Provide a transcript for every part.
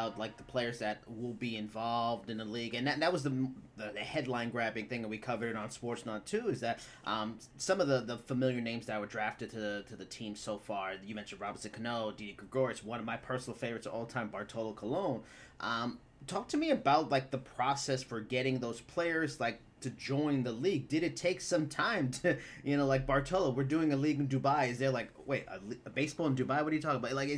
about like the players that will be involved in the league, and that was the headline grabbing thing that we covered on Sportsnaut too. Is that some of the familiar names that were drafted to the team so far? You mentioned Robinson Cano, Didi Gregorius, one of my personal favorites of all time, Bartolo Colon. Talk to me about like the process for getting those players like to join the league. Did it take some time to, like Bartolo, we're doing a league in Dubai. Is there like, wait, a baseball in Dubai? What are you talking about? Like,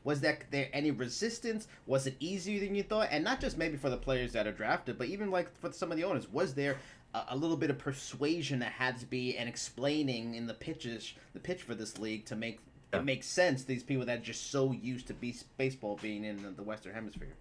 was there any resistance? Was it easier than you thought? And not just maybe for the players that are drafted, but even like for some of the owners, was there a little bit of persuasion that had to be and explaining in the pitch for this league to make it make sense? These people that are just so used to baseball being in the Western Hemisphere.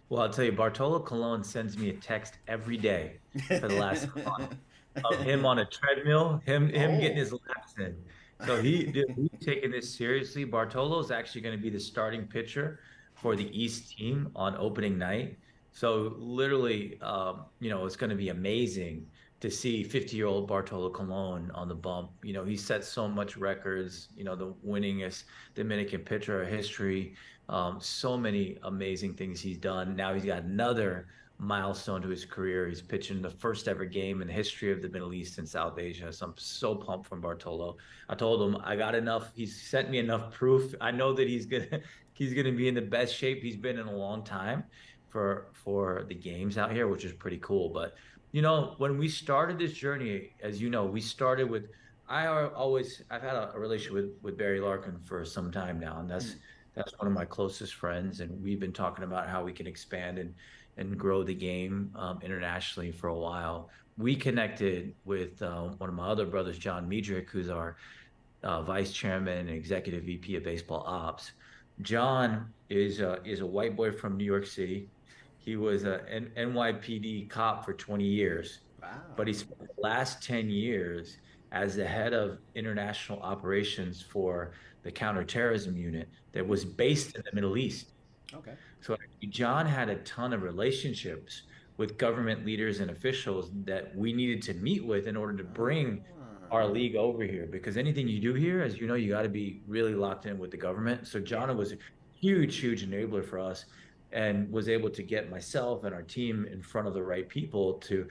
Well, I'll tell you, Bartolo Colon sends me a text every day for the last month of him on a treadmill, him getting Oh. his laps in. So he's taking this seriously. Bartolo is actually going to be the starting pitcher for the East team on opening night. So literally, it's going to be amazing to see 50-year-old Bartolo Colon on the bump. He set so much records. The winningest Dominican pitcher of history. So many amazing things he's done. Now he's got another milestone to his career. He's pitching the first ever game in the history of the Middle East and South Asia. So I'm so pumped from Bartolo. I told him I got enough. He's sent me enough proof. I know that he's gonna be in the best shape he's been in a long time for the games out here, which is pretty cool. But when we started this journey, as you know, we started with I've had a relationship with Barry Larkin for some time now, and that's one of my closest friends, and we've been talking about how we can expand and grow the game internationally for a while. We connected with one of my other brothers, John Miedrich, who's our vice chairman and executive VP of baseball ops. John is a white boy from New York City. He was an NYPD cop for 20 years, Wow. but he spent the last 10 years as the head of international operations for the counterterrorism unit that was based in the Middle East. Okay. So John had a ton of relationships with government leaders and officials that we needed to meet with in order to bring our Ah. league over here. Because anything you do here, as you know, you got to be really locked in with the government. So Yeah. John was a huge, huge enabler for us and was able to get myself and our team in front of the right people to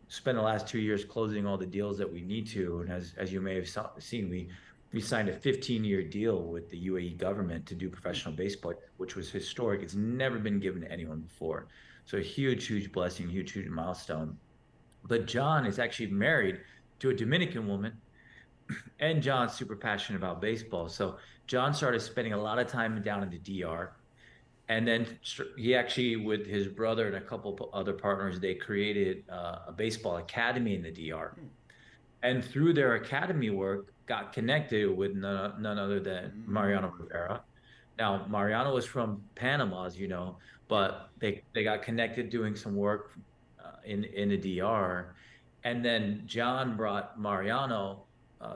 spend the last 2 years closing all the deals that we need to. And as you may have seen, we signed a 15-year deal with the UAE government to do Hmm. professional baseball, which was historic. It's never been given to anyone before. So a huge, huge blessing, huge, huge milestone. But John is actually married to a Dominican woman, and John's super passionate about baseball. So John started spending a lot of time down in the DR. And then he actually, with his brother and a couple of other partners, they created a baseball academy in the DR, and through their academy work got connected with none other than Mariano Mm. Rivera. Now Mariano was from Panama, as you know, Yeah. but they got connected doing some work in the DR, and then John brought Mariano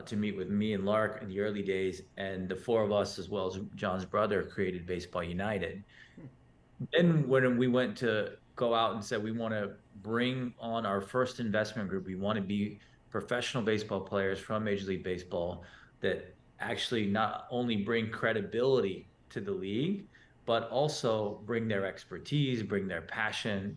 to meet with me and Lark in the early days, and the four of us, as well as John's brother, created Baseball United. Then when we went to go out and said we want to bring on our first investment group, we want to be professional baseball players from Major League Baseball that actually not only bring credibility to the league, but also bring their expertise, bring their passion,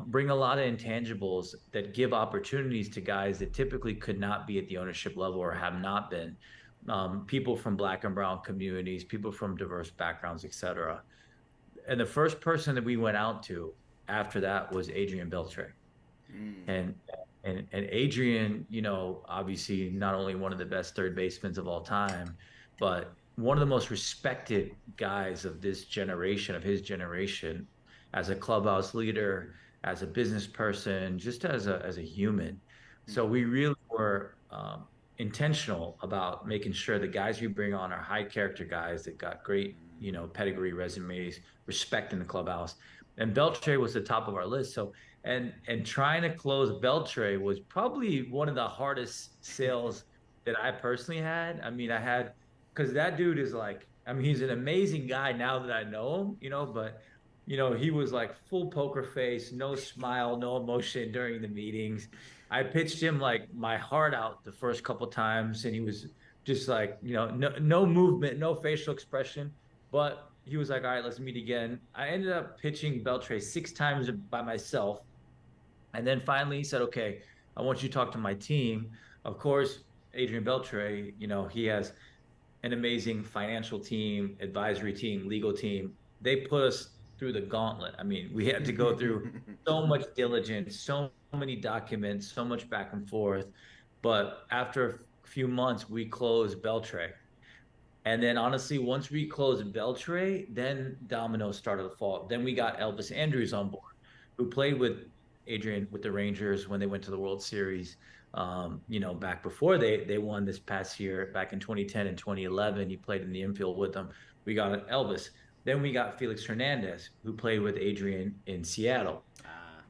bring a lot of intangibles that give opportunities to guys that typically could not be at the ownership level or have not been. People from Black and brown communities, people from diverse backgrounds, et cetera. And the first person that we went out to after that was Adrian Beltre. Mm. And and Adrian, obviously not only one of the best third basemen of all time, but one of the most respected guys of this generation, of his generation, as a clubhouse leader, as a business person, just as a human. So we really were intentional about making sure the guys we bring on are high character guys that got great, pedigree resumes, respect in the clubhouse. And Beltre was the top of our list. So and trying to close Beltray was probably one of the hardest sales that I personally had. I mean, I had because that dude is like, I mean, he's an amazing guy now that I know him, but he was like full poker face, no smile, no emotion during the meetings. I pitched him like my heart out the first couple times, and he was just like, no movement, no facial expression. But he was like, all right, let's meet again. I ended up pitching Beltre 6 times by myself. And then finally he said, okay, I want you to talk to my team. Of course, Adrian Beltre, he has an amazing financial team, advisory team, legal team. They put us through the gauntlet. I mean, we had to go through so much diligence, so many documents, so much back and forth. But after a few months, we closed Beltray. And then honestly, once we closed Beltray, then dominoes started to fall. Then we got Elvis Andrews on board, who played with Adrian with the Rangers when they went to the World Series. Back before they won this past year, back in 2010 and 2011, he played in the infield with them. We got Elvis. Then we got Felix Hernandez, who played with Adrian in Seattle. Ah.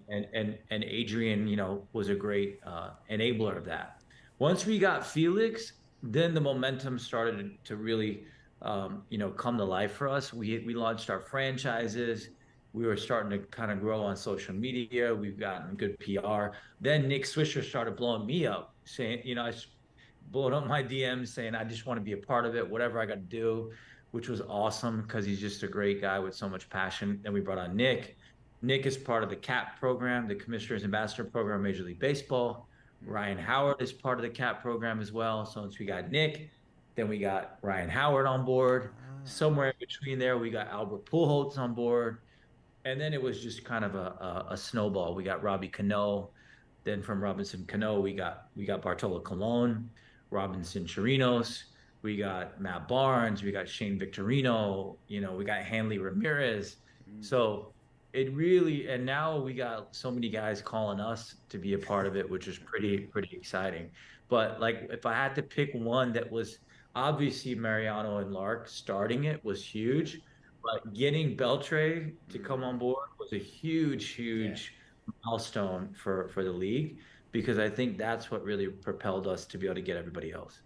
And Adrian, was a great enabler of that. Once we got Felix, then the momentum started to really, come to life for us. We launched our franchises. We were starting to kind of grow on social media. We've gotten good PR. Then Nick Swisher started blowing me up, saying, I blowing up my DMs saying I just want to be a part of it, whatever I got to do, which was awesome because he's just a great guy with so much passion. Then we brought on Nick. Nick is part of the CAP program, the Commissioner's Ambassador program, Major League Baseball. Ryan Howard is part of the CAP program as well. So once we got Nick, then we got Ryan Howard on board. Somewhere in between there, we got Albert Pujols on board. And then it was just kind of a snowball. We got Robbie Cano. Then from Robinson Cano, we got Bartolo Colon, Robinson Chirinos. We got Matt Barnes. We got Shane Victorino. We got Hanley Ramirez. So it really, and now we got so many guys calling us to be a part of it, which is pretty exciting. But like, if I had to pick one that was obviously Mariano and Lark starting it was huge, but getting Beltre to come on board was a Yeah. huge milestone for the league because I think that's what really propelled us to be able to get everybody else.